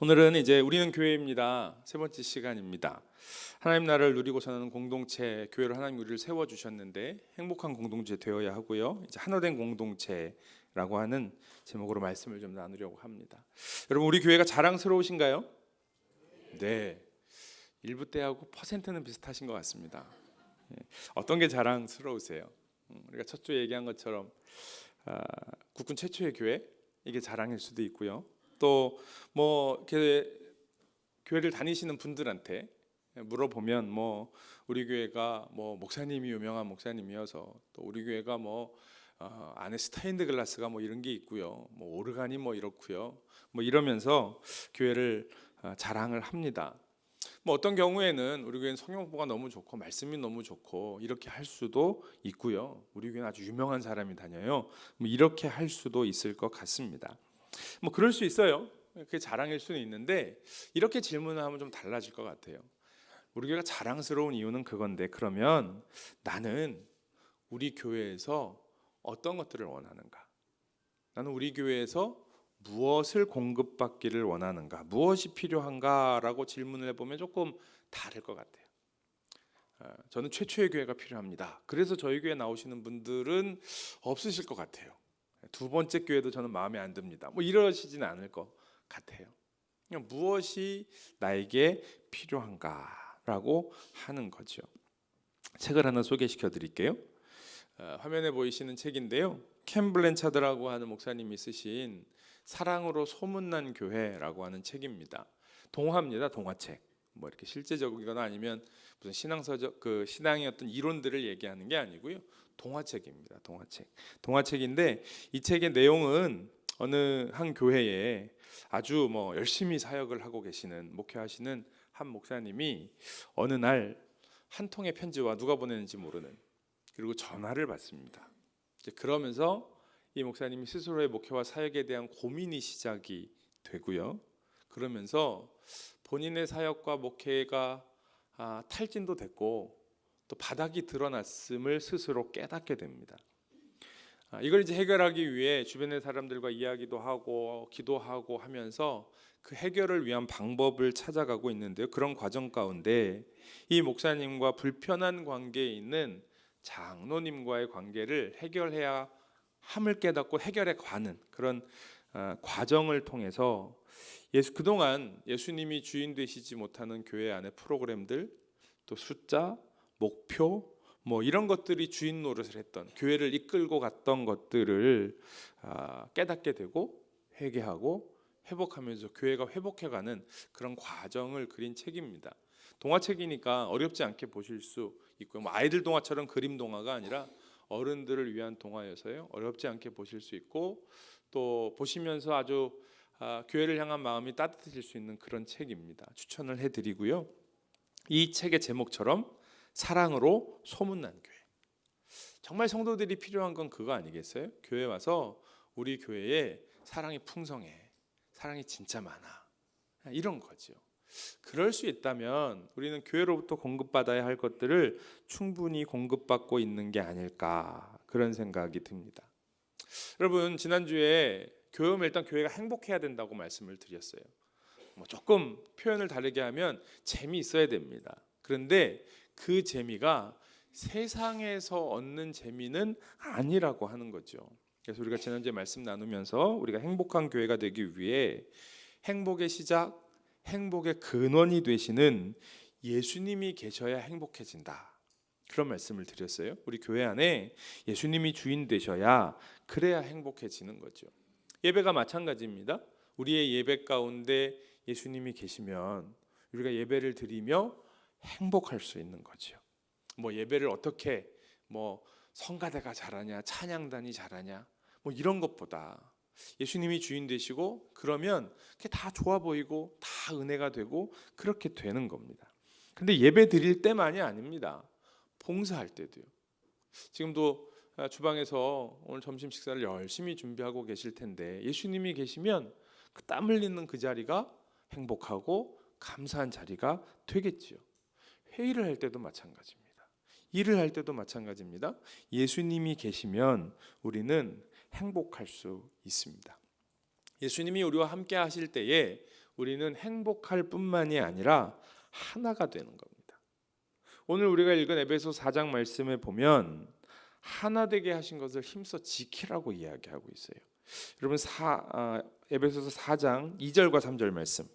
오늘은 이제 우리는 교회입니다. 세 번째 시간입니다. 하나님 나라를 누리고 사는 공동체, 교회로 하나님 우리를 세워 주셨는데 행복한 공동체 되어야 하고요. 이제 하나된 공동체라고 하는 제목으로 말씀을 좀 나누려고 합니다. 여러분, 우리 교회가 자랑스러우신가요? 네. 일부 때하고 퍼센트는 비슷하신 것 같습니다. 어떤 게 자랑스러우세요? 우리가 첫 주에 얘기한 것처럼 국군 최초의 교회, 이게 자랑일 수도 있고요. 또 뭐 교회를 다니시는 분들한테 물어보면 뭐 우리 교회가 뭐 목사님이 유명한 목사님이어서 또 우리 교회가 뭐 안에 스테인드 글라스가 뭐 이런 게 있고요, 뭐 오르간이 뭐 이렇고요, 뭐 이러면서 교회를 자랑을 합니다. 뭐 어떤 경우에는 우리 교회는 성경보가 너무 좋고 말씀이 너무 좋고 이렇게 할 수도 있고요. 우리 교회는 아주 유명한 사람이 다녀요. 뭐 이렇게 할 수도 있을 것 같습니다. 뭐 그럴 수 있어요. 그게 자랑일 수는 있는데 이렇게 질문을 하면 좀 달라질 것 같아요. 우리 교회가 자랑스러운 이유는 그건데, 그러면 나는 우리 교회에서 어떤 것들을 원하는가? 나는 우리 교회에서 무엇을 공급받기를 원하는가? 무엇이 필요한가라고 질문을 해보면 조금 다를 것 같아요. 저는 최초의 교회가 필요합니다. 그래서 저희 교회 나오시는 분들은 없으실 것 같아요. 두 번째 교회도 저는 마음에 안 듭니다. 뭐 이러시진 않을 것 같아요. 그냥 무엇이 나에게 필요한가라고 하는 거죠. 책을 하나 소개시켜 드릴게요. 화면에 보이시는 책인데요, 켄 블랜차드라고 하는 목사님이 쓰신 사랑으로 소문난 교회라고 하는 책입니다. 동화입니다. 동화책. 뭐 이렇게 실제적이거나 아니면 무슨 신앙서적 신앙의 어떤 이론들을 얘기하는 게 아니고요, 동화책입니다. 동화책인데 이 책의 내용은 어느 한 교회에 아주 뭐 열심히 사역을 하고 계시는 목회하시는 한 목사님이 어느 날 한 통의 편지와 누가 보내는지 모르는, 그리고 전화를 받습니다. 이제 그러면서 이 목사님이 스스로의 목회와 사역에 대한 고민이 시작이 되고요. 그러면서 본인의 사역과 목회가 탈진도 됐고 또 바닥이 드러났음을 스스로 깨닫게 됩니다. 이걸 이제 해결하기 위해 주변의 사람들과 이야기도 하고 기도하고 하면서 그 해결을 위한 방법을 찾아가고 있는데요. 그런 과정 가운데 이 목사님과 불편한 관계에 있는 장로님과의 관계를 해결해야 함을 깨닫고 해결해 가는 그런 과정을 통해서 그동안 예수님이 주인 되시지 못하는 교회 안의 프로그램들, 또 숫자, 목표, 뭐 이런 것들이 주인 노릇을 했던, 교회를 이끌고 갔던 것들을 깨닫게 되고 회개하고 회복하면서 교회가 회복해가는 그런 과정을 그린 책입니다. 동화책이니까 어렵지 않게 보실 수 있고요. 뭐 아이들 동화처럼 그림 동화가 아니라 어른들을 위한 동화여서요, 어렵지 않게 보실 수 있고 또 보시면서 아주 교회를 향한 마음이 따뜻해질 수 있는 그런 책입니다. 추천을 해드리고요. 이 책의 제목처럼 사랑으로 소문난 교회. 정말 성도들이 필요한 건 그거 아니겠어요? 교회 와서 우리 교회에 사랑이 풍성해, 사랑이 진짜 많아, 이런 거죠. 그럴 수 있다면 우리는 교회로부터 공급받아야 할 것들을 충분히 공급받고 있는 게 아닐까, 그런 생각이 듭니다. 여러분, 지난주에 교회 오면 일단 교회가 행복해야 된다고 말씀을 드렸어요. 뭐 조금 표현을 다르게 하면 재미있어야 됩니다. 그런데 그 재미가 세상에서 얻는 재미는 아니라고 하는 거죠. 그래서 우리가 지난주에 말씀 나누면서 우리가 행복한 교회가 되기 위해 행복의 시작, 행복의 근원이 되시는 예수님이 계셔야 행복해진다, 그런 말씀을 드렸어요. 우리 교회 안에 예수님이 주인 되셔야, 그래야 행복해지는 거죠. 예배가 마찬가지입니다. 우리의 예배 가운데 예수님이 계시면 우리가 예배를 드리며 행복할 수 있는 거죠. 뭐 예배를 어떻게 뭐 성가대가 잘하냐, 찬양단이 잘하냐, 뭐 이런 것보다 예수님이 주인 되시고 그러면 그게 다 좋아 보이고 다 은혜가 되고 그렇게 되는 겁니다. 근데 예배 드릴 때만이 아닙니다. 봉사할 때도요. 지금도 주방에서 오늘 점심 식사를 열심히 준비하고 계실 텐데 예수님이 계시면 그 땀 흘리는 그 자리가 행복하고 감사한 자리가 되겠지요. 회의를 할 때도 마찬가지입니다. 일을 할 때도 마찬가지입니다. 예수님이 계시면 우리는 행복할 수 있습니다. 예수님이 우리와 함께 하실 때에 우리는 행복할 뿐만이 아니라 하나가 되는 겁니다. 오늘 우리가 읽은 에베소 4장 말씀에 보면 하나 되게 하신 것을 힘써 지키라고 이야기하고 있어요. 여러분 에베소서 4장 2절과 3절 말씀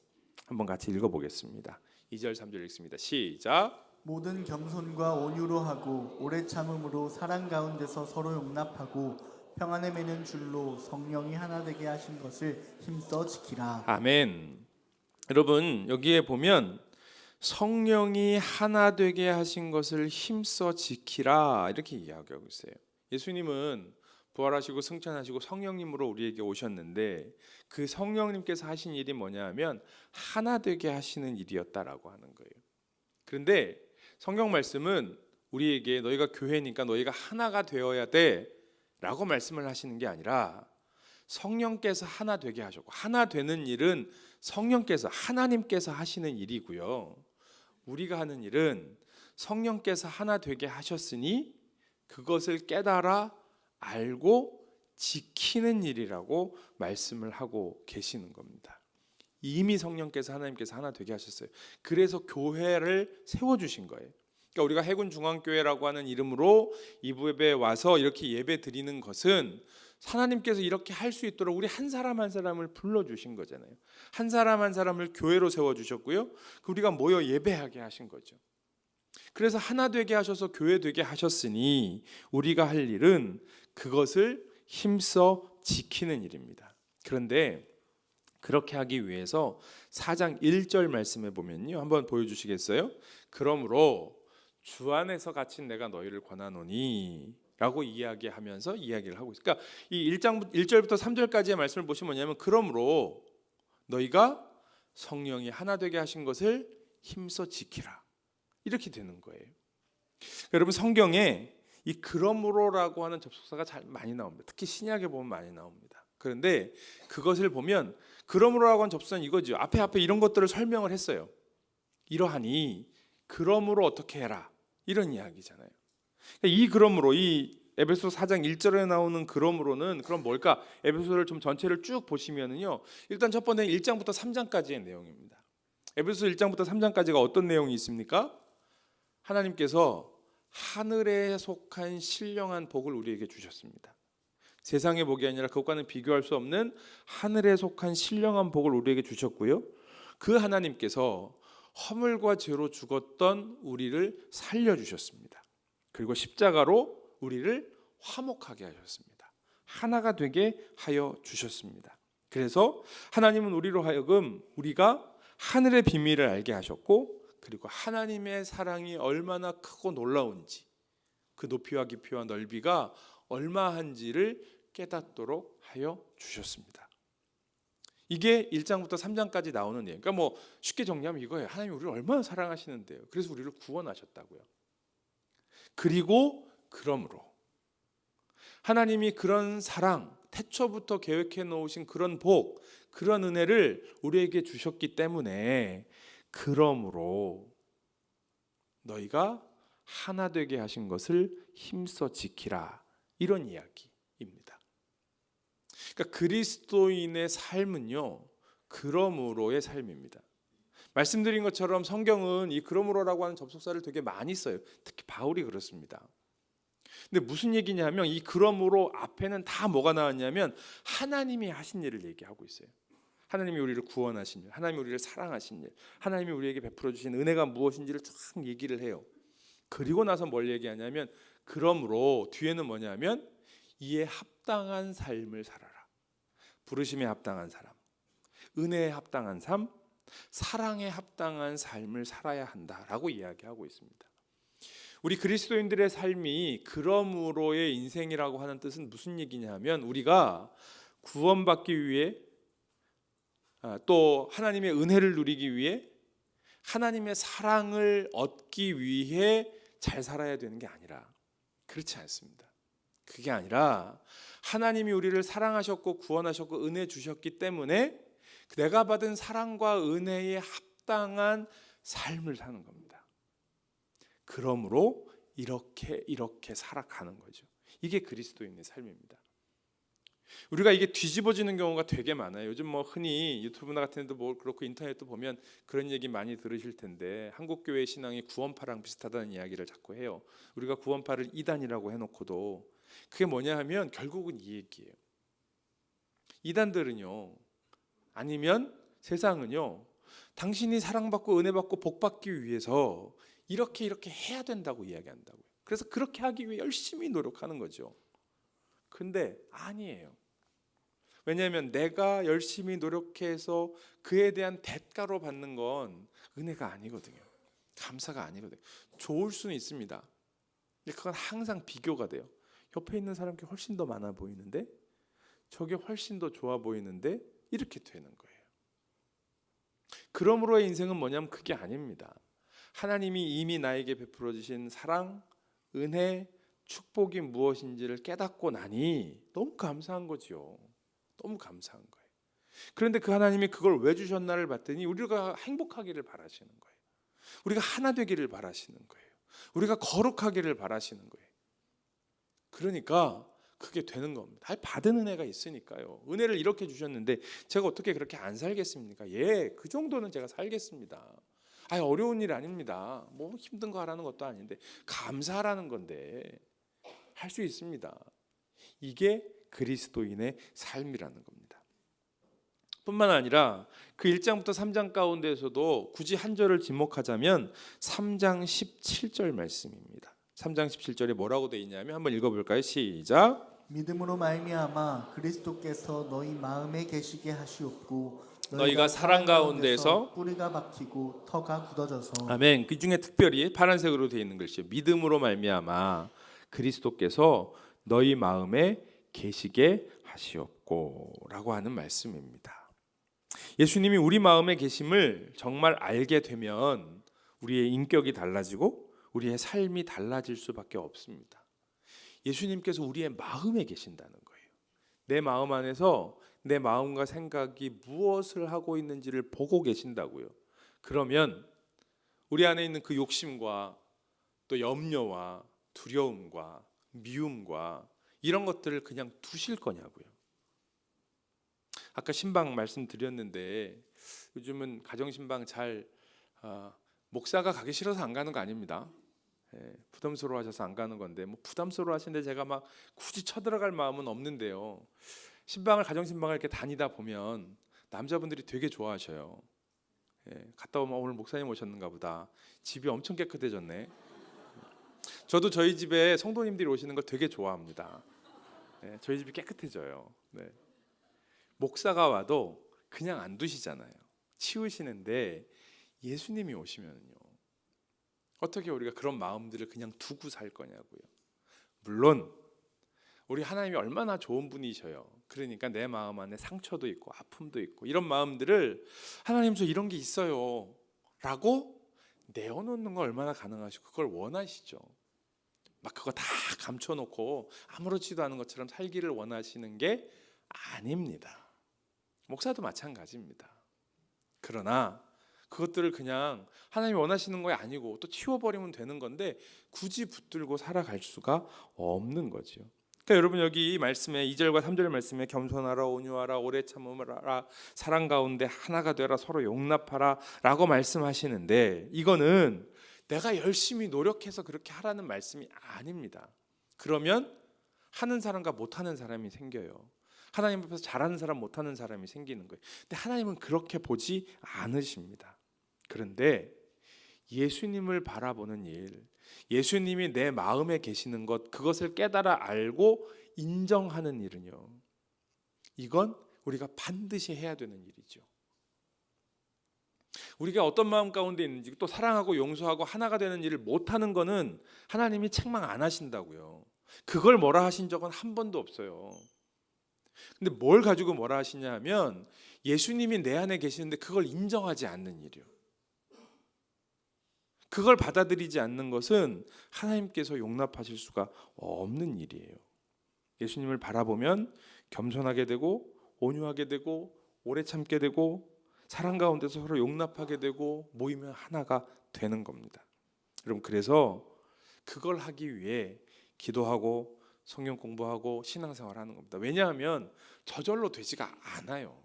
한번 같이 읽어보겠습니다. 2절 3절 읽습니다. 시작. 모든 겸손과 온유로 하고 오래 참음으로 사랑 가운데서 서로 용납하고 평안에 매는 줄로 성령이 하나 되게 하신 것을 힘써 지키라. 아멘. 여러분 여기에 보면 성령이 하나 되게 하신 것을 힘써 지키라 이렇게 이야기하고 있어요. 예수님은 부활하시고 승천하시고 성령님으로 우리에게 오셨는데 그 성령님께서 하신 일이 뭐냐 하면 하나 되게 하시는 일이었다라고 하는 거예요. 그런데 성경 말씀은 우리에게 너희가 교회니까 너희가 하나가 되어야 돼 라고 말씀을 하시는 게 아니라 성령께서 하나 되게 하셨고 하나 되는 일은 성령께서 하나님께서 하시는 일이고요. 우리가 하는 일은 성령께서 하나 되게 하셨으니 그것을 깨달아 알고 지키는 일이라고 말씀을 하고 계시는 겁니다. 이미 성령께서 하나님께서 하나 되게 하셨어요. 그래서 교회를 세워주신 거예요. 그러니까 우리가 해군중앙교회라고 하는 이름으로 이부예배에 와서 이렇게 예배 드리는 것은 하나님께서 이렇게 할 수 있도록 우리 한 사람 한 사람을 불러주신 거잖아요. 한 사람 한 사람을 교회로 세워주셨고요. 우리가 모여 예배하게 하신 거죠. 그래서 하나 되게 하셔서 교회 되게 하셨으니 우리가 할 일은 그것을 힘써 지키는 일입니다. 그런데 그렇게 하기 위해서 4장 1절 말씀에 보면요. 한번 보여주시겠어요? 그러므로 주 안에서 갇힌 내가 너희를 권하노니 라고 이야기하면서 이야기를 하고 있어요. 그러니까 이 1절부터 3절까지의 말씀을 보시면 뭐냐면 그러므로 너희가 성령이 하나 되게 하신 것을 힘써 지키라 이렇게 되는 거예요. 여러분 성경에 이 그러므로라고 하는 접속사가 잘 많이 나옵니다. 특히 신약에 보면 많이 나옵니다. 그런데 그것을 보면 그러므로라고 하는 접속사는 이거죠. 앞에 이런 것들을 설명을 했어요. 이러하니 그러므로 어떻게 해라 이런 이야기잖아요. 이 그러므로 이 에베소 4장 1절에 나오는 그러므로는 그럼 뭘까? 에베소를 좀 전체를 쭉 보시면은요. 일단 첫 번째 1장부터 3장까지의 내용입니다. 에베소 1장부터 3장까지가 어떤 내용이 있습니까? 하나님께서 하늘에 속한 신령한 복을 우리에게 주셨습니다. 세상의 복이 아니라 그것과는 비교할 수 없는 하늘에 속한 신령한 복을 우리에게 주셨고요. 그 하나님께서 허물과 죄로 죽었던 우리를 살려주셨습니다. 그리고 십자가로 우리를 화목하게 하셨습니다. 하나가 되게 하여 주셨습니다. 그래서 하나님은 우리로 하여금 우리가 하늘의 비밀을 알게 하셨고 그리고 하나님의 사랑이 얼마나 크고 놀라운지 그 높이와 깊이와 넓이가 얼마한지를 깨닫도록 하여 주셨습니다. 이게 1장부터 3장까지 나오는 내용. 그러니까 뭐 쉽게 정리하면 이거예요. 하나님이 우리를 얼마나 사랑하시는데요. 그래서 우리를 구원하셨다고요. 그리고 그러므로 하나님이 그런 사랑, 태초부터 계획해 놓으신 그런 복, 그런 은혜를 우리에게 주셨기 때문에 그러므로 너희가 하나 되게 하신 것을 힘써 지키라 이런 이야기입니다. 그러니까 그리스도인의 삶은요 그러므로의 삶입니다. 말씀드린 것처럼 성경은 이 그러므로라고 하는 접속사를 되게 많이 써요. 특히 바울이 그렇습니다. 근데 무슨 얘기냐면 이 그러므로 앞에는 다 뭐가 나왔냐면 하나님이 하신 일을 얘기하고 있어요. 하나님이 우리를 구원하신 일, 하나님이 우리를 사랑하신 일, 하나님이 우리에게 베풀어 주신 은혜가 무엇인지를 쭉 얘기를 해요. 그리고 나서 뭘 얘기하냐면 그러므로 뒤에는 뭐냐면 이에 합당한 삶을 살아라. 부르심에 합당한 사람, 은혜에 합당한 삶, 사랑에 합당한 삶을 살아야 한다라고 이야기하고 있습니다. 우리 그리스도인들의 삶이 그러므로의 인생이라고 하는 뜻은 무슨 얘기냐면 우리가 구원받기 위해 또 하나님의 은혜를 누리기 위해 하나님의 사랑을 얻기 위해 잘 살아야 되는 게 아니라 그렇지 않습니다. 그게 아니라 하나님이 우리를 사랑하셨고 구원하셨고 은혜 주셨기 때문에 내가 받은 사랑과 은혜에 합당한 삶을 사는 겁니다. 그러므로 이렇게 살아가는 거죠. 이게 그리스도인의 삶입니다. 우리가 이게 뒤집어지는 경우가 되게 많아요. 요즘 뭐 흔히 유튜브나 같은 데도 뭐 그렇고 인터넷도 보면 그런 얘기 많이 들으실 텐데, 한국 교회 신앙이 구원파랑 비슷하다는 이야기를 자꾸 해요. 우리가 구원파를 이단이라고 해놓고도 그게 뭐냐 하면 결국은 이 얘기예요. 이단들은요, 아니면 세상은요, 당신이 사랑받고 은혜받고 복받기 위해서 이렇게 해야 된다고 이야기한다고요. 그래서 그렇게 하기 위해 열심히 노력하는 거죠. 근데 아니에요. 왜냐하면 내가 열심히 노력해서 그에 대한 대가로 받는 건 은혜가 아니거든요. 감사가 아니거든요. 좋을 수는 있습니다. 근데 그건 항상 비교가 돼요. 옆에 있는 사람께 훨씬 더 많아 보이는데, 저게 훨씬 더 좋아 보이는데, 이렇게 되는 거예요. 그러므로의 인생은 뭐냐면 그게 아닙니다. 하나님이 이미 나에게 베풀어 주신 사랑, 은혜, 축복이 무엇인지를 깨닫고 나니 너무 감사한 거죠. 너무 감사한 거예요. 그런데 그 하나님이 그걸 왜 주셨나를 봤더니 우리가 행복하기를 바라시는 거예요. 우리가 하나 되기를 바라시는 거예요. 우리가 거룩하기를 바라시는 거예요. 그러니까 그게 되는 겁니다. 받은 은혜가 있으니까요. 은혜를 이렇게 주셨는데 제가 어떻게 그렇게 안 살겠습니까? 예, 그 정도는 제가 살겠습니다. 어려운 일 아닙니다. 뭐 힘든 거 하라는 것도 아닌데 감사하라는 건데 할 수 있습니다. 이게 그리스도인의 삶이라는 겁니다. 뿐만 아니라 그 1장부터 3장 가운데에서도 굳이 한 절을 지목하자면 3장 17절 말씀입니다. 3장 17절에 뭐라고 되어 있냐면 한번 읽어볼까요? 시작. 믿음으로 말미암아 그리스도께서 너희 마음에 계시게 하시옵고 너희가 사랑 가운데서 뿌리가 박히고 터가 굳어져서. 아멘. 그 중에 특별히 파란색으로 되어 있는 글씨요. 믿음으로 말미암아 그리스도께서 너희 마음에 계시게 하시옵고라고 하는 말씀입니다. 예수님이 우리 마음에 계심을 정말 알게 되면 우리의 인격이 달라지고 우리의 삶이 달라질 수밖에 없습니다. 예수님께서 우리의 마음에 계신다는 거예요. 내 마음 안에서 내 마음과 생각이 무엇을 하고 있는지를 보고 계신다고요. 그러면 우리 안에 있는 그 욕심과 또 염려와 두려움과 미움과 이런 것들을 그냥 두실 거냐고요. 아까 신방 말씀드렸는데 요즘은 가정신방 잘 목사가 가기 싫어서 안 가는 거 아닙니다. 부담스러워하셔서 안 가는 건데 뭐 부담스러워하시는데 제가 막 굳이 쳐들어갈 마음은 없는데요. 신방을 가정신방을 이렇게 다니다 보면 남자분들이 되게 좋아하셔요. 갔다 오면 오늘 목사님 오셨는가 보다. 집이 엄청 깨끗해졌네. 저도 저희 집에 성도님들이 오시는 걸 되게 좋아합니다. 저희 집이 깨끗해져요. 목사가 와도 그냥 안 두시잖아요. 치우시는데 예수님이 오시면요, 어떻게 우리가 그런 마음들을 그냥 두고 살 거냐고요. 물론 우리 하나님이 얼마나 좋은 분이셔요. 그러니까 내 마음 안에 상처도 있고 아픔도 있고 이런 마음들을 하나님 저 이런 게 있어요 라고 내어놓는 거 얼마나 가능하시고 그걸 원하시죠. 막 그거 다 감춰놓고 아무렇지도 않은 것처럼 살기를 원하시는 게 아닙니다. 목사도 마찬가지입니다. 그러나 그것들을 그냥 하나님이 원하시는 거 아니고 또 치워버리면 되는 건데 굳이 붙들고 살아갈 수가 없는 거죠. 그러니까 여러분 여기 이 말씀에 2절과 3절 말씀에 겸손하라, 온유하라, 오래 참으라, 사랑 가운데 하나가 되라, 서로 용납하라 라고 말씀하시는데 이거는 내가 열심히 노력해서 그렇게 하라는 말씀이 아닙니다. 그러면 하는 사람과 못하는 사람이 생겨요. 하나님 앞에서 잘하는 사람, 못하는 사람이 생기는 거예요. 근데 하나님은 그렇게 보지 않으십니다. 그런데 예수님을 바라보는 일, 예수님이 내 마음에 계시는 것, 그것을 깨달아 알고 인정하는 일은요, 이건 우리가 반드시 해야 되는 일이죠. 우리가 어떤 마음 가운데 있는지, 또 사랑하고 용서하고 하나가 되는 일을 못하는 거는 하나님이 책망 안 하신다고요. 그걸 뭐라 하신 적은 한 번도 없어요. 근데 뭘 가지고 뭐라 하시냐 하면 예수님이 내 안에 계시는데 그걸 인정하지 않는 일이요. 그걸 받아들이지 않는 것은 하나님께서 용납하실 수가 없는 일이에요. 예수님을 바라보면 겸손하게 되고 온유하게 되고 오래 참게 되고 사랑 가운데서 서로 용납하게 되고 모이면 하나가 되는 겁니다. 여러분, 그래서 그걸 하기 위해 기도하고 성경 공부하고 신앙생활 하는 겁니다. 왜냐하면 저절로 되지가 않아요.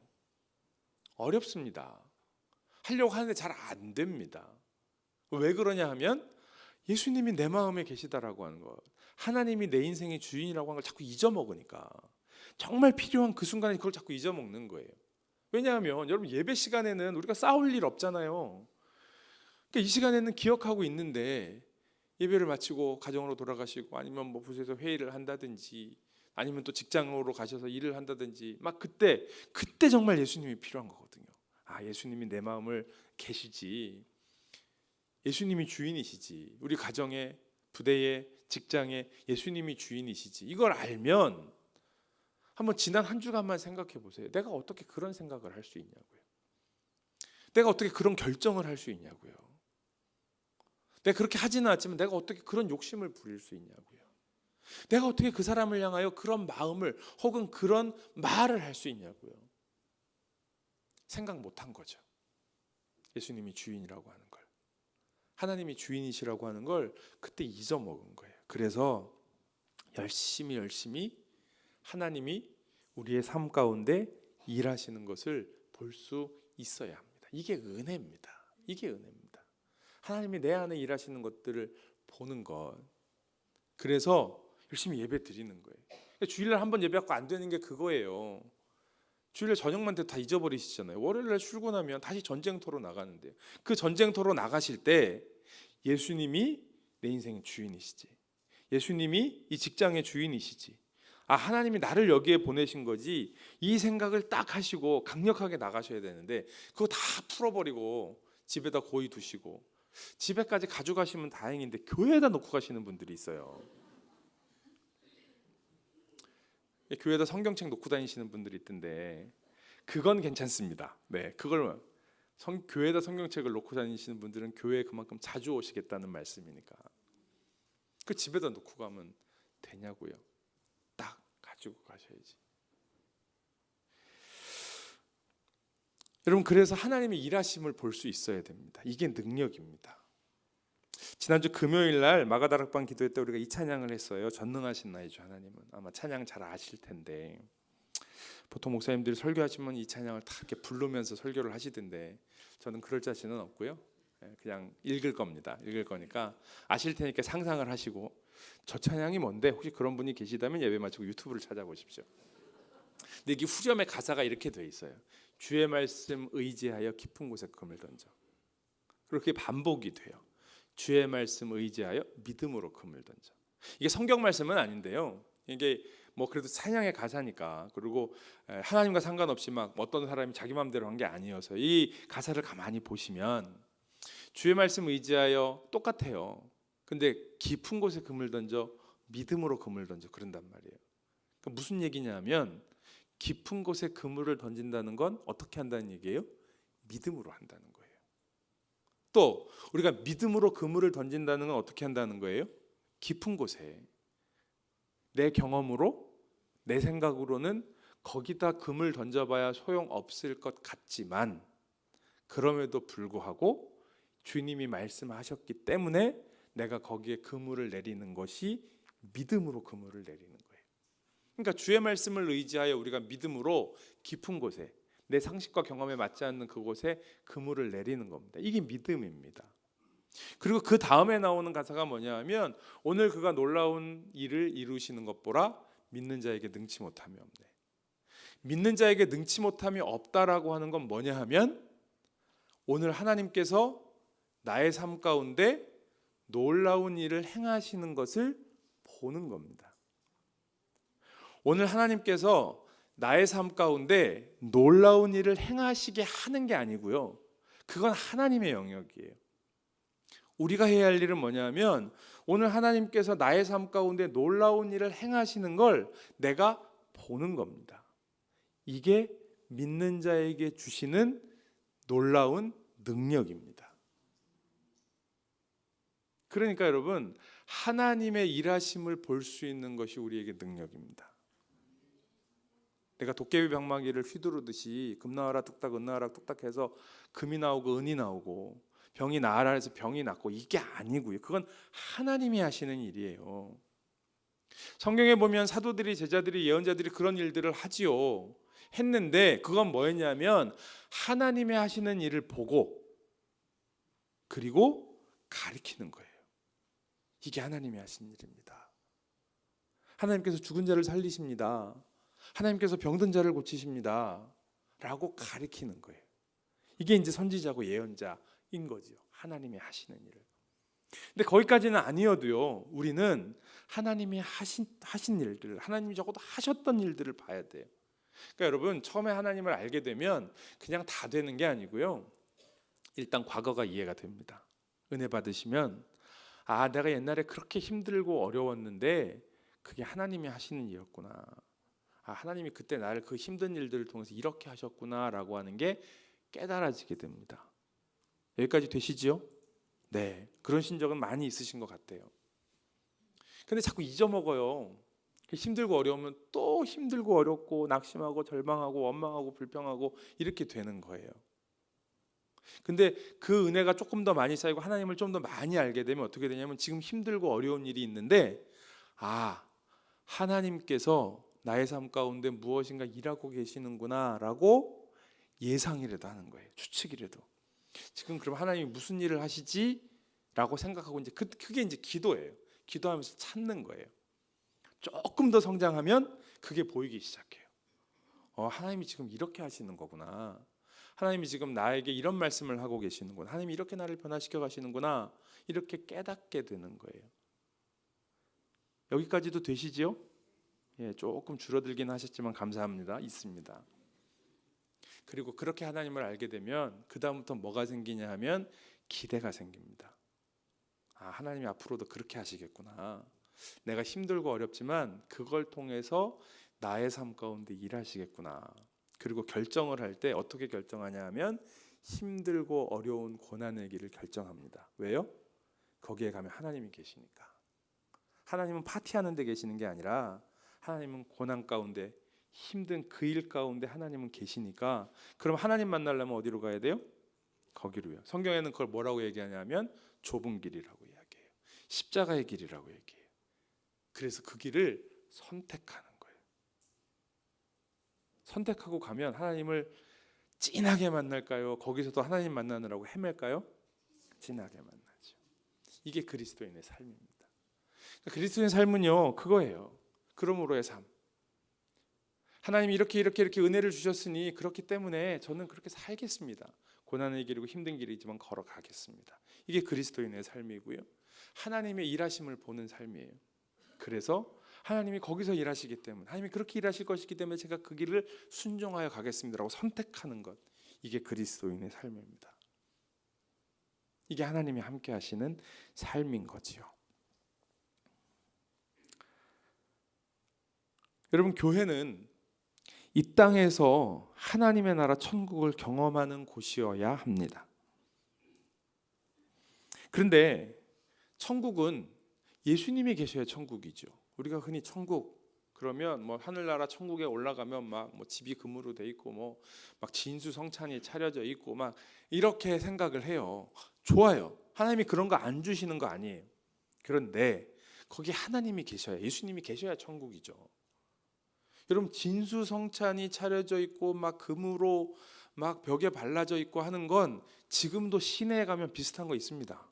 어렵습니다. 하려고 하는데 잘 안 됩니다. 왜 그러냐 하면 예수님이 내 마음에 계시다라고 하는 것, 하나님이 내 인생의 주인이라고 하는 걸 자꾸 잊어먹으니까, 정말 필요한 그 순간에 그걸 자꾸 잊어먹는 거예요. 왜냐하면 여러분, 예배 시간에는 우리가 싸울 일 없잖아요. 그러니까 이 시간에는 기억하고 있는데 예배를 마치고 가정으로 돌아가시고, 아니면 뭐 부서에서 회의를 한다든지, 아니면 또 직장으로 가셔서 일을 한다든지, 막 그때 정말 예수님이 필요한 거거든요. 아, 예수님이 내 마음을 계시지, 예수님이 주인이시지, 우리 가정의, 부대의, 직장의 예수님이 주인이시지, 이걸 알면 한번 지난 한 주간만 생각해 보세요. 내가 어떻게 그런 생각을 할 수 있냐고요. 내가 어떻게 그런 결정을 할 수 있냐고요. 내가 그렇게 하지는 않지만 내가 어떻게 그런 욕심을 부릴 수 있냐고요. 내가 어떻게 그 사람을 향하여 그런 마음을, 혹은 그런 말을 할 수 있냐고요. 생각 못한 거죠. 예수님이 주인이라고 하는 걸, 하나님이 주인이시라고 하는 걸 그때 잊어먹은 거예요. 그래서 열심히 하나님이 우리의 삶 가운데 일하시는 것을 볼 수 있어야 합니다. 이게 은혜입니다. 이게 은혜입니다. 하나님이 내 안에 일하시는 것들을 보는 것. 그래서 열심히 예배 드리는 거예요. 주일날 한번 예배하고 안 되는 게 그거예요. 주일날 저녁만 돼도 다 잊어버리시잖아요. 월요일날 출근하면 다시 전쟁터로 나가는데, 그 전쟁터로 나가실 때 예수님이 내 인생의 주인이시지, 예수님이 이 직장의 주인이시지, 아, 하나님이 나를 여기에 보내신 거지, 이 생각을 딱 하시고 강력하게 나가셔야 되는데, 그거 다 풀어버리고 집에다 고이 두시고, 집에까지 가져가시면 다행인데 교회에다 놓고 가시는 분들이 있어요. 교회에다 성경책 놓고 다니시는 분들이 있던데, 그건 괜찮습니다. 네, 그걸 교회에다 성경책을 놓고 다니시는 분들은 교회에 그만큼 자주 오시겠다는 말씀이니까 그 집에다 놓고 가면 되냐고요. 딱 가지고 가셔야지. 여러분, 그래서 하나님의 일하심을 볼 수 있어야 됩니다. 이게 능력입니다. 지난주 금요일 날 마가다락방 기도회 때 우리가 이 찬양을 했어요. 전능하신 나의 주 하나님은. 아마 찬양 잘 아실 텐데, 보통 목사님들이 설교하시면 이 찬양을 다 이렇게 부르면서 설교를 하시던데, 저는 그럴 자신은 없고요. 그냥 읽을 겁니다. 읽을 거니까 아실 테니까 상상을 하시고, 저 찬양이 뭔데, 혹시 그런 분이 계시다면 예배 마치고 유튜브를 찾아보십시오. 근데 이게 후렴의 가사가 이렇게 돼 있어요. 주의 말씀 의지하여 깊은 곳에 금을 던져. 그렇게 반복이 돼요. 주의 말씀 의지하여 믿음으로 금을 던져. 이게 성경 말씀은 아닌데요. 이게 뭐 그래도 찬양의 가사니까, 그리고 하나님과 상관없이 막 어떤 사람이 자기 마음대로 한 게 아니어서 이 가사를 가만히 보시면 주의 말씀 의지하여 똑같아요. 근데 깊은 곳에 금을 던져, 믿음으로 금을 던져, 그런단 말이에요. 그러니까 무슨 얘기냐면, 깊은 곳에 그물을 던진다는 건 어떻게 한다는 얘기예요? 믿음으로 한다는 거예요. 또 우리가 믿음으로 그물을 던진다는 건 어떻게 한다는 거예요? 깊은 곳에. 내 경험으로, 내 생각으로는 거기다 금을 던져봐야 소용없을 것 같지만, 그럼에도 불구하고 주님이 말씀하셨기 때문에 내가 거기에 그물을 내리는 것이 믿음으로 그물을 내리는 거예요. 그러니까 주의 말씀을 의지하여 우리가 믿음으로 깊은 곳에, 내 상식과 경험에 맞지 않는 그곳에 그물을 내리는 겁니다. 이게 믿음입니다. 그리고 그 다음에 나오는 가사가 뭐냐 하면, 오늘 그가 놀라운 일을 이루시는 것 보라, 믿는 자에게 능치 못함이 없네. 믿는 자에게 능치 못함이 없다라고 하는 건 뭐냐 하면, 오늘 하나님께서 나의 삶 가운데 놀라운 일을 행하시는 것을 보는 겁니다. 오늘 하나님께서 나의 삶 가운데 놀라운 일을 행하시게 하는 게 아니고요, 그건 하나님의 영역이에요. 우리가 해야 할 일은 뭐냐면, 오늘 하나님께서 나의 삶 가운데 놀라운 일을 행하시는 걸 내가 보는 겁니다. 이게 믿는 자에게 주시는 놀라운 능력입니다. 그러니까 여러분, 하나님의 일하심을 볼 수 있는 것이 우리에게 능력입니다. 내가 도깨비 방망이를 휘두르듯이 금 나와라 뚝딱, 은 나와라 뚝딱 해서 금이 나오고 은이 나오고, 병이 나아라 해서 병이 낫고, 이게 아니고요. 그건 하나님이 하시는 일이에요. 성경에 보면 사도들이, 제자들이, 예언자들이 그런 일들을 하지요. 했는데 그건 뭐였냐면 하나님의 하시는 일을 보고 그리고 가리키는 거예요. 이게 하나님이 하신 일입니다. 하나님께서 죽은 자를 살리십니다. 하나님께서 병든 자를 고치십니다. 라고 가리키는 거예요. 이게 이제 선지자고 예언자인 거죠. 하나님이 하시는 일을. 근데 거기까지는 아니어도요. 우리는 하나님이 하신 일들, 하나님이 적어도 하셨던 일들을 봐야 돼요. 그러니까 여러분, 처음에 하나님을 알게 되면 그냥 다 되는 게 아니고요. 일단 과거가 이해가 됩니다. 은혜 받으시면 내가 옛날에 그렇게 힘들고 어려웠는데 그게 하나님이 하시는 일이었구나. 하나님이 그때 나를 그 힘든 일들을 통해서 이렇게 하셨구나라고 하는 게 깨달아지게 됩니다. 여기까지 되시지요? 네, 그런 신적은 많이 있으신 것 같아요. 근데 자꾸 잊어먹어요. 힘들고 어려우면 또 힘들고 어렵고 낙심하고 절망하고 원망하고 불평하고 이렇게 되는 거예요. 근데 그 은혜가 조금 더 많이 쌓이고 하나님을 좀 더 많이 알게 되면 어떻게 되냐면 지금 힘들고 어려운 일이 있는데 하나님께서 나의 삶 가운데 무엇인가 일하고 계시는구나 라고 예상이라도 하는 거예요. 추측이라도. 지금 그럼 하나님이 무슨 일을 하시지? 라고 생각하고 이제 그게 이제 기도예요. 기도하면서 찾는 거예요. 조금 더 성장하면 그게 보이기 시작해요. 하나님이 지금 이렇게 하시는 거구나. 하나님이 지금 나에게 이런 말씀을 하고 계시는구나. 하나님이 이렇게 나를 변화시켜 가시는구나. 이렇게 깨닫게 되는 거예요. 여기까지도 되시지요? 예, 조금 줄어들긴 하셨지만 감사합니다. 있습니다. 그리고 그렇게 하나님을 알게 되면 그 다음부터 뭐가 생기냐 하면 기대가 생깁니다. 하나님이 앞으로도 그렇게 하시겠구나. 내가 힘들고 어렵지만 그걸 통해서 나의 삶 가운데 일하시겠구나. 그리고 결정을 할 때 어떻게 결정하냐 하면 힘들고 어려운 고난의 길을 결정합니다. 왜요? 거기에 가면 하나님이 계시니까. 하나님은 파티하는 데 계시는 게 아니라 하나님은 고난 가운데 힘든 그 일 가운데 하나님은 계시니까 그럼 하나님 만나려면 어디로 가야 돼요? 거기로요. 성경에는 그걸 뭐라고 얘기하냐면 좁은 길이라고 이야기해요. 십자가의 길이라고 얘기해요. 그래서 그 길을 선택하는 거예요. 선택하고 가면 하나님을 진하게 만날까요? 거기서도 하나님 만나느라고 헤맬까요? 진하게 만나죠. 이게 그리스도인의 삶입니다. 그리스도인의 삶은요 그거예요. 그러므로의 삶. 하나님이 이렇게 은혜를 주셨으니 그렇기 때문에 저는 그렇게 살겠습니다. 고난의 길이고 힘든 길이지만 걸어가겠습니다. 이게 그리스도인의 삶이고요. 하나님의 일하심을 보는 삶이에요. 그래서 하나님이 거기서 일하시기 때문에 하나님이 그렇게 일하실 것이기 때문에 제가 그 길을 순종하여 가겠습니다라고 선택하는 것. 이게 그리스도인의 삶입니다. 이게 하나님이 함께 하시는 삶인 거지요. 여러분, 교회는 이 땅에서 하나님의 나라 천국을 경험하는 곳이어야 합니다. 그런데 천국은 예수님이 계셔야 천국이죠. 우리가 흔히 천국 그러면 뭐 하늘나라 천국에 올라가면 막 뭐 집이 금으로 돼 있고 뭐 막 진수성찬이 차려져 있고 막 이렇게 생각을 해요. 좋아요. 하나님이 그런 거 안 주시는 거 아니에요. 그런데 거기 하나님이 계셔야, 예수님이 계셔야 천국이죠. 여러분, 진수성찬이 차려져 있고 막 금으로 막 벽에 발라져 있고 하는 건 지금도 시내에 가면 비슷한 거 있습니다.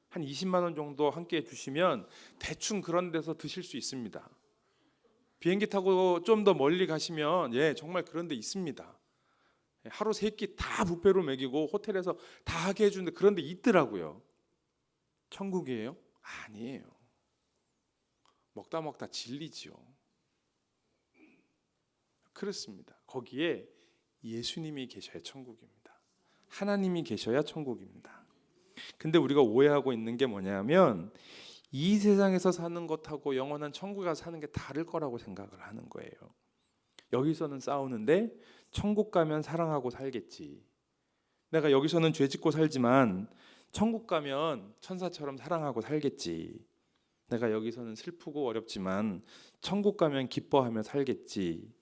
한 20만 원 정도 함께 주시면 대충 그런 데서 드실 수 있습니다. 비행기 타고 좀 더 멀리 가시면 정말 그런 데 있습니다. 하루 3끼 다 뷔페로 먹이고 호텔에서 다 하게 해주는데 그런 데 있더라고요. 천국이에요? 아니에요. 먹다 질리지요. 그렇습니다. 거기에 예수님이 계셔야 천국입니다. 하나님이 계셔야 천국입니다. 근데 우리가 오해하고 있는 게 뭐냐면 이 세상에서 사는 것하고 영원한 천국에 가서 사는 게 다를 거라고 생각을 하는 거예요. 여기서는 싸우는데 천국 가면 사랑하고 살겠지. 내가 여기서는 죄 짓고 살지만 천국 가면 천사처럼 사랑하고 살겠지. 내가 여기서는 슬프고 어렵지만 천국 가면 기뻐하며 살겠지.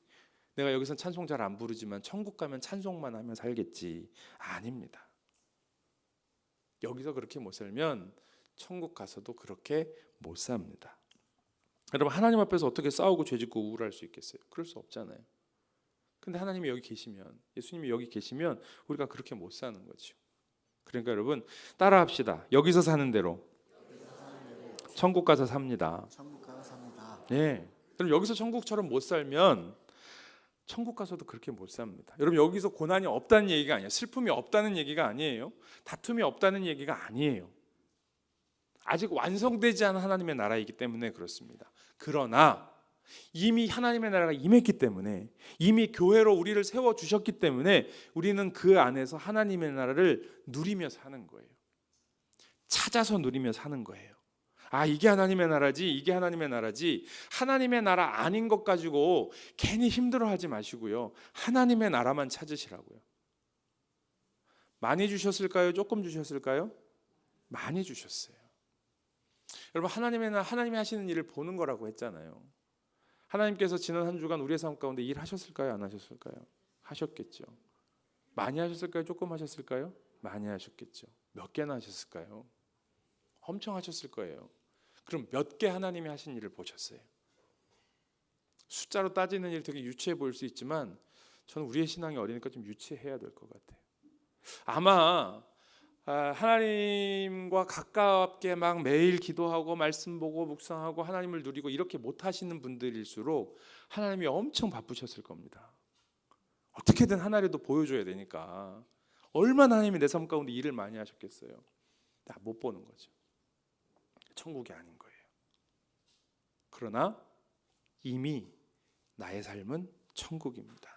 내가 여기서는 찬송 잘 안 부르지만 천국 가면 찬송만 하며 살겠지. 아닙니다. 여기서 그렇게 못 살면 천국 가서도 그렇게 못 삽니다. 여러분 하나님 앞에서 어떻게 싸우고 죄짓고 우울할 수 있겠어요? 그럴 수 없잖아요. 근데 하나님이 여기 계시면, 예수님이 여기 계시면 우리가 그렇게 못 사는 거죠. 그러니까 여러분 따라합시다. 여기서 사는 대로 천국 가서 삽니다. 천국 가서 삽니다. 네. 그럼 여기서 천국처럼 못 살면 천국 가서도 그렇게 못 삽니다. 여러분 여기서 고난이 없다는 얘기가 아니에요. 슬픔이 없다는 얘기가 아니에요. 다툼이 없다는 얘기가 아니에요. 아직 완성되지 않은 하나님의 나라이기 때문에 그렇습니다. 그러나 이미 하나님의 나라가 임했기 때문에, 이미 교회로 우리를 세워주셨기 때문에 우리는 그 안에서 하나님의 나라를 누리며 사는 거예요. 찾아서 누리며 사는 거예요. 아, 이게 하나님의 나라지, 이게 하나님의 나라지. 하나님의 나라 아닌 것 가지고 괜히 힘들어하지 마시고요. 하나님의 나라만 찾으시라고요. 많이 주셨을까요? 조금 주셨을까요? 많이 주셨어요. 여러분 하나님의 나라, 하나님이 하시는 일을 보는 거라고 했잖아요. 하나님께서 지난 한 주간 우리의 삶 가운데 일하셨을까요? 안 하셨을까요? 하셨겠죠. 많이 하셨을까요? 조금 하셨을까요? 많이 하셨겠죠. 몇 개나 하셨을까요? 엄청 하셨을 거예요. 그럼 몇 개 하나님이 하신 일을 보셨어요? 숫자로 따지는 일 되게 유치해 보일 수 있지만 저는 우리의 신앙이 어리니까 좀 유치해야 될 것 같아요. 아마 하나님과 가깝게 막 매일 기도하고 말씀 보고 묵상하고 하나님을 누리고 이렇게 못 하시는 분들일수록 하나님이 엄청 바쁘셨을 겁니다. 어떻게든 하나라도 보여줘야 되니까 얼마나 하나님이 내 삶 가운데 일을 많이 하셨겠어요. 못 보는 거죠. 천국이 아닌 거예요. 그러나 이미 나의 삶은 천국입니다.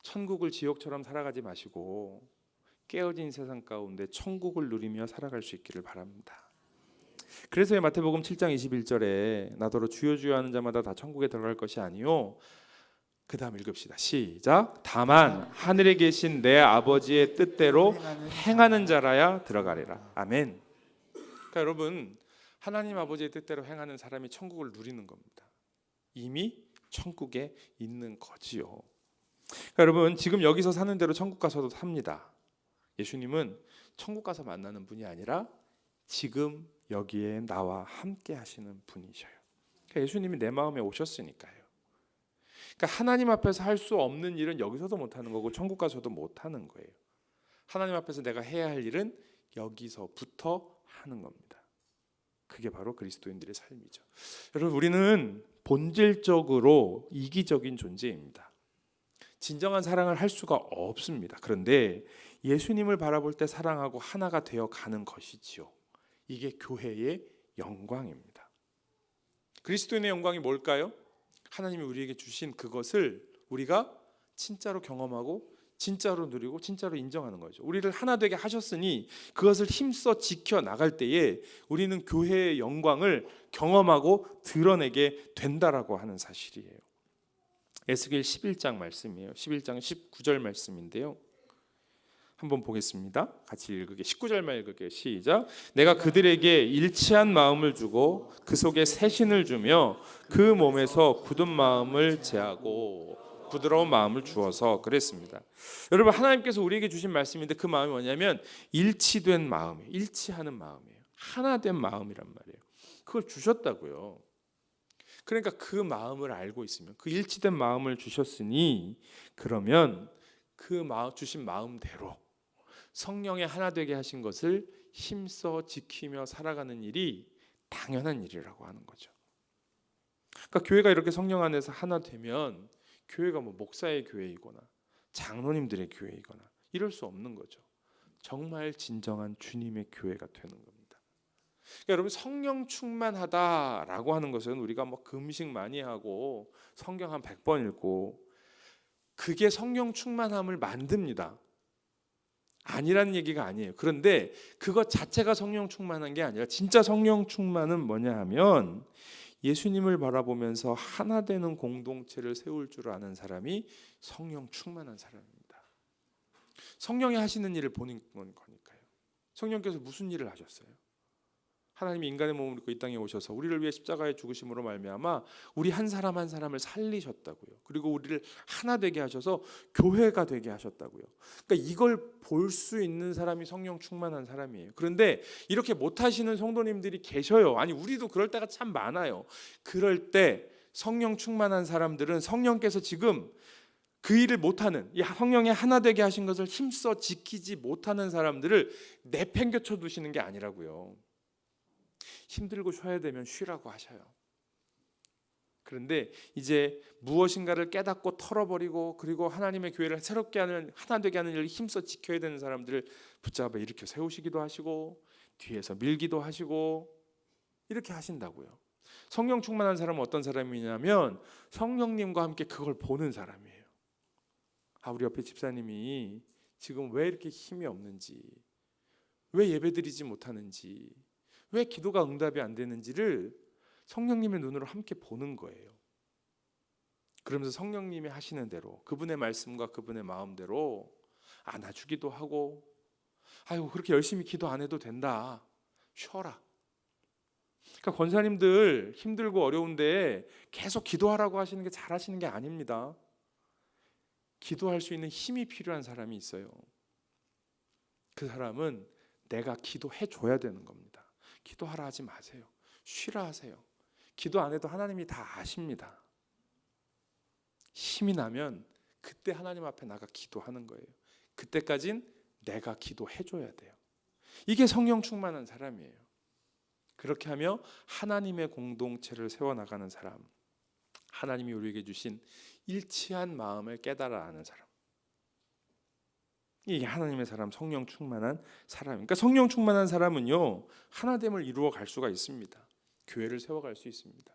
천국을 지옥처럼 살아가지 마시고 깨어진 세상 가운데 천국을 누리며 살아갈 수 있기를 바랍니다. 그래서 마태복음 7장 21절에 나더러 주여 주여 하는 자마다 다 천국에 들어갈 것이 아니요. 그 다음 읽읍시다. 시작. 다만 하늘에 계신 내 아버지의 뜻대로 행하는 자라야 들어가리라. 아멘. 그러니까 여러분 하나님 아버지의 뜻대로 행하는 사람이 천국을 누리는 겁니다. 이미 천국에 있는 거지요. 그러니까 여러분 지금 여기서 사는 대로 천국 가서도 삽니다. 예수님은 천국 가서 만나는 분이 아니라 지금 여기에 나와 함께 하시는 분이셔요. 그러니까 예수님이 내 마음에 오셨으니까요. 그러니까 하나님 앞에서 할 수 없는 일은 여기서도 못하는 거고 천국 가서도 못하는 거예요. 하나님 앞에서 내가 해야 할 일은 여기서부터 하는 겁니다. 그게 바로 그리스도인들의 삶이죠. 여러분 우리는 본질적으로 이기적인 존재입니다. 진정한 사랑을 할 수가 없습니다. 그런데 예수님을 바라볼 때 사랑하고 하나가 되어 가는 것이지요. 이게 교회의 영광입니다. 그리스도인의 영광이 뭘까요? 하나님이 우리에게 주신 그것을 우리가 진짜로 경험하고 진짜로 누리고 진짜로 인정하는 거죠. 우리를 하나 되게 하셨으니 그것을 힘써 지켜 나갈 때에 우리는 교회의 영광을 경험하고 드러내게 된다라고 하는 사실이에요. 에스겔 11장 말씀이에요. 11장 19절 말씀인데요. 한번 보겠습니다. 같이 읽으게. 19절만 읽을게요. 시작. 내가 그들에게 일치한 마음을 주고 그 속에 새신을 주며 그 몸에서 굳은 마음을 제하고 부드러운 마음을 주어서 그랬습니다. 여러분 하나님께서 우리에게 주신 말씀인데 그 마음이 뭐냐면 일치된 마음이에요. 일치하는 마음이에요. 하나된 마음이란 말이에요. 그걸 주셨다고요. 그러니까 그 마음을 알고 있으면 그 일치된 마음을 주셨으니 그러면 그 주신 마음대로 성령의 하나 되게 하신 것을 힘써 지키며 살아가는 일이 당연한 일이라고 하는 거죠. 그러니까 교회가 이렇게 성령 안에서 하나 되면 교회가 뭐 목사의 교회이거나 장로님들의 교회이거나 이럴 수 없는 거죠. 정말 진정한 주님의 교회가 되는 겁니다. 그러니까 여러분 성령 충만하다라고 하는 것은 우리가 뭐 금식 많이 하고 성경 한 100번 읽고 그게 성령 충만함을 만듭니다. 아니라는 얘기가 아니에요. 그런데 그것 자체가 성령 충만한 게 아니라 진짜 성령 충만은 뭐냐 하면 예수님을 바라보면서 하나 되는 공동체를 세울 줄 아는 사람이 성령 충만한 사람입니다. 성령이 하시는 일을 보는 거니까요. 성령께서 무슨 일을 하셨어요? 하나님이 인간의 몸을 입고 이 땅에 오셔서 우리를 위해 십자가에 죽으심으로 말미암아 우리 한 사람 한 사람을 살리셨다고요. 그리고 우리를 하나 되게 하셔서 교회가 되게 하셨다고요. 그러니까 이걸 볼 수 있는 사람이 성령 충만한 사람이에요. 그런데 이렇게 못하시는 성도님들이 계셔요. 아니 우리도 그럴 때가 참 많아요. 그럴 때 성령 충만한 사람들은 성령께서 지금 그 일을 못하는, 이 성령의 하나 되게 하신 것을 힘써 지키지 못하는 사람들을 내팽겨쳐 두시는 게 아니라고요. 힘들고 쉬어야 되면 쉬라고 하셔요. 그런데 이제 무엇인가를 깨닫고 털어버리고 그리고 하나님의 교회를 새롭게 하는, 하나 되게 하는 일을 힘써 지켜야 되는 사람들을 붙잡아 일으켜 세우시기도 하시고 뒤에서 밀기도 하시고 이렇게 하신다고요. 성령 충만한 사람은 어떤 사람이냐면 성령님과 함께 그걸 보는 사람이에요. 우리 옆에 집사님이 지금 왜 이렇게 힘이 없는지, 왜 예배드리지 못하는지, 왜 기도가 응답이 안 되는지를 성령님의 눈으로 함께 보는 거예요. 그러면서 성령님이 하시는 대로 그분의 말씀과 그분의 마음대로 안아주기도 하고, 아이고 그렇게 열심히 기도 안 해도 된다, 쉬어라. 그러니까 권사님들 힘들고 어려운데 계속 기도하라고 하시는 게 잘하시는 게 아닙니다. 기도할 수 있는 힘이 필요한 사람이 있어요. 그 사람은 내가 기도해 줘야 되는 겁니다. 기도하라 하지 마세요. 쉬라 하세요. 기도 안 해도 하나님이 다 아십니다. 힘이 나면 그때 하나님 앞에 나가 기도하는 거예요. 그때까진 내가 기도해 줘야 돼요. 이게 성령 충만한 사람이에요. 그렇게 하며 하나님의 공동체를 세워나가는 사람, 하나님이 우리에게 주신 일치한 마음을 깨달아 아는 사람, 이게 하나님의 사람, 성령 충만한 사람. 그러니까 성령 충만한 사람은요 하나됨을 이루어 갈 수가 있습니다. 교회를 세워갈 수 있습니다.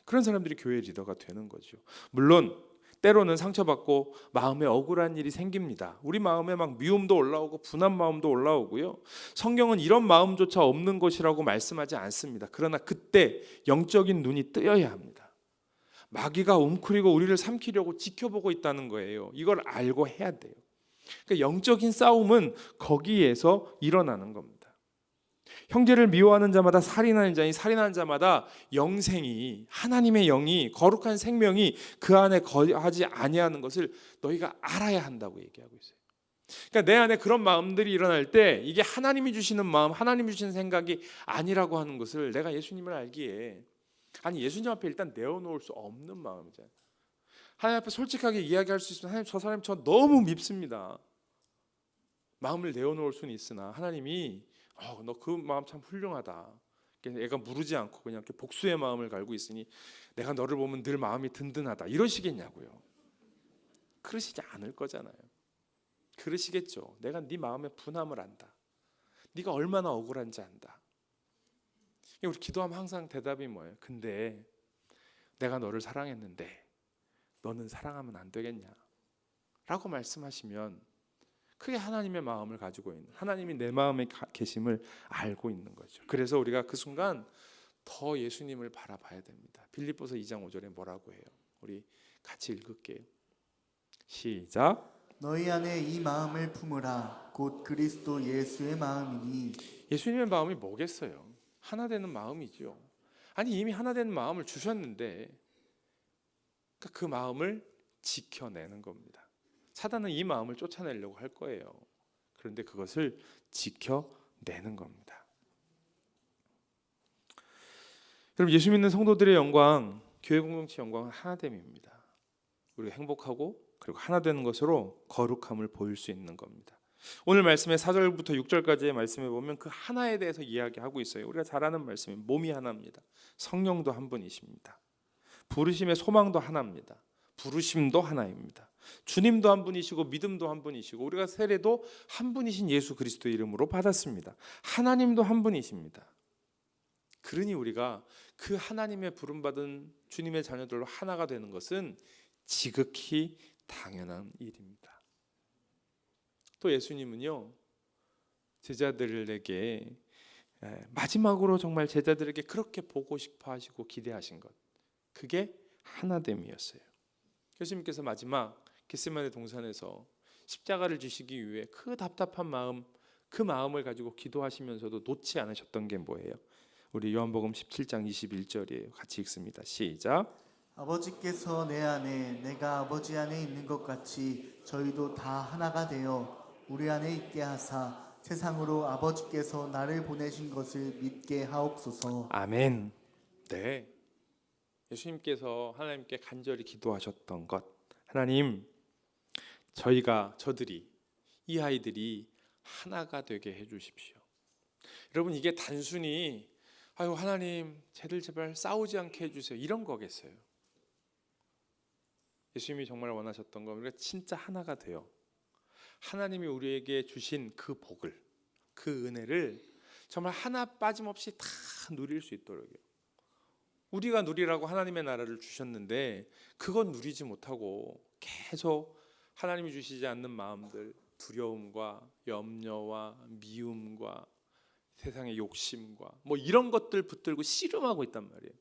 그런 사람들이 교회 리더가 되는 거죠. 물론 때로는 상처받고 마음에 억울한 일이 생깁니다. 우리 마음에 막 미움도 올라오고 분한 마음도 올라오고요. 성경은 이런 마음조차 없는 것이라고 말씀하지 않습니다. 그러나 그때 영적인 눈이 뜨여야 합니다. 마귀가 웅크리고 우리를 삼키려고 지켜보고 있다는 거예요. 이걸 알고 해야 돼요. 그러니까 영적인 싸움은 거기에서 일어나는 겁니다. 형제를 미워하는 자마다 살인하는 자니 살인하는 자마다 영생이, 하나님의 영이, 거룩한 생명이 그 안에 거하지 아니하는 것을 너희가 알아야 한다고 얘기하고 있어요. 그러니까 내 안에 그런 마음들이 일어날 때 이게 하나님이 주시는 마음, 하나님이 주시는 생각이 아니라고 하는 것을 내가 예수님을 알기에, 아니 예수님 앞에 일단 내어놓을 수 없는 마음이잖아요. 하나님 앞에 솔직하게 이야기할 수 있으면 하나님 저 사람 저 너무 밉습니다. 마음을 내어놓을 수는 있으나 하나님이 너 그 마음 참 훌륭하다. 애가 무르지 않고 그냥 이렇게 복수의 마음을 갈고 있으니 내가 너를 보면 늘 마음이 든든하다. 이러시겠냐고요. 그러시지 않을 거잖아요. 그러시겠죠. 내가 네 마음의 분함을 안다. 네가 얼마나 억울한지 안다. 우리 기도하면 항상 대답이 뭐예요? 근데 내가 너를 사랑했는데 너는 사랑하면 안 되겠냐? 라고 말씀하시면 그게 하나님의 마음을 가지고 있는, 하나님이 내 마음에 계심을 알고 있는 거죠. 그래서 우리가 그 순간 더 예수님을 바라봐야 됩니다. 빌립보서 2장 5절에 뭐라고 해요? 우리 같이 읽을게요. 시작. 너희 안에 이 마음을 품으라. 곧 그리스도 예수의 마음이니. 예수님의 마음이 뭐겠어요? 하나 되는 마음이죠. 아니 이미 하나 되는 마음을 주셨는데 그 마음을 지켜내는 겁니다. 사단은 이 마음을 쫓아내려고 할 거예요. 그런데 그것을 지켜내는 겁니다. 여러분, 예수 믿는 성도들의 영광, 교회 공동체 영광은 하나됨입니다. 우리가 행복하고 그리고 하나 되는 것으로 거룩함을 보일 수 있는 겁니다. 오늘 말씀의 4절부터 6절까지의 말씀에 보면 그 하나에 대해서 이야기하고 있어요. 우리가 잘 아는 말씀이 몸이 하나입니다. 성령도 한 분이십니다. 부르심의 소망도 하나입니다. 부르심도 하나입니다. 주님도 한 분이시고 믿음도 한 분이시고 우리가 세례도 한 분이신 예수 그리스도의 이름으로 받았습니다. 하나님도 한 분이십니다. 그러니 우리가 그 하나님의 부름받은 주님의 자녀들로 하나가 되는 것은 지극히 당연한 일입니다. 또 예수님은요 제자들에게 마지막으로 정말 제자들에게 그렇게 보고 싶어 하시고 기대하신 것, 그게 하나됨이었어요. 예수님께서 마지막 겟세마네 동산에서 십자가를 지시기 위해 그 답답한 마음, 그 마음을 가지고 기도하시면서도 놓지 않으셨던 게 뭐예요? 우리 요한복음 17장 21절이에요. 같이 읽습니다. 시작. 아버지께서 내 안에 내가 아버지 안에 있는 것 같이 저희도 다 하나가 되어 우리 안에 있게 하사 세상으로 아버지께서 나를 보내신 것을 믿게 하옵소서. 아멘. 네. 예수님께서 하나님께 간절히 기도하셨던 것. 하나님, 저들이 이 아이들이 하나가 되게 해 주십시오. 여러분, 이게 단순히 아유 하나님, 쟤들 제발 싸우지 않게 해 주세요. 이런 거겠어요. 예수님이 정말 원하셨던 건 우리가 진짜 하나가 돼요. 하나님이 우리에게 주신 그 복을, 그 은혜를 정말 하나 빠짐없이 다 누릴 수 있도록요. 우리가 누리라고 하나님의 나라를 주셨는데 그건 누리지 못하고 계속 하나님이 주시지 않는 마음들, 두려움과 염려와 미움과 세상의 욕심과 뭐 이런 것들 붙들고 씨름하고 있단 말이에요.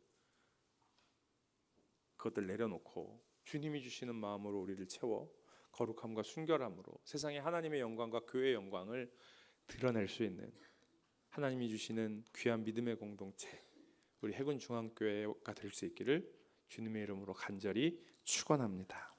그것들 내려놓고 주님이 주시는 마음으로 우리를 채워 거룩함과 순결함으로 세상에 하나님의 영광과 교회의 영광을 드러낼 수 있는 하나님이 주시는 귀한 믿음의 공동체, 우리 해군 중앙교회가 될 수 있기를 주님의 이름으로 간절히 축원합니다.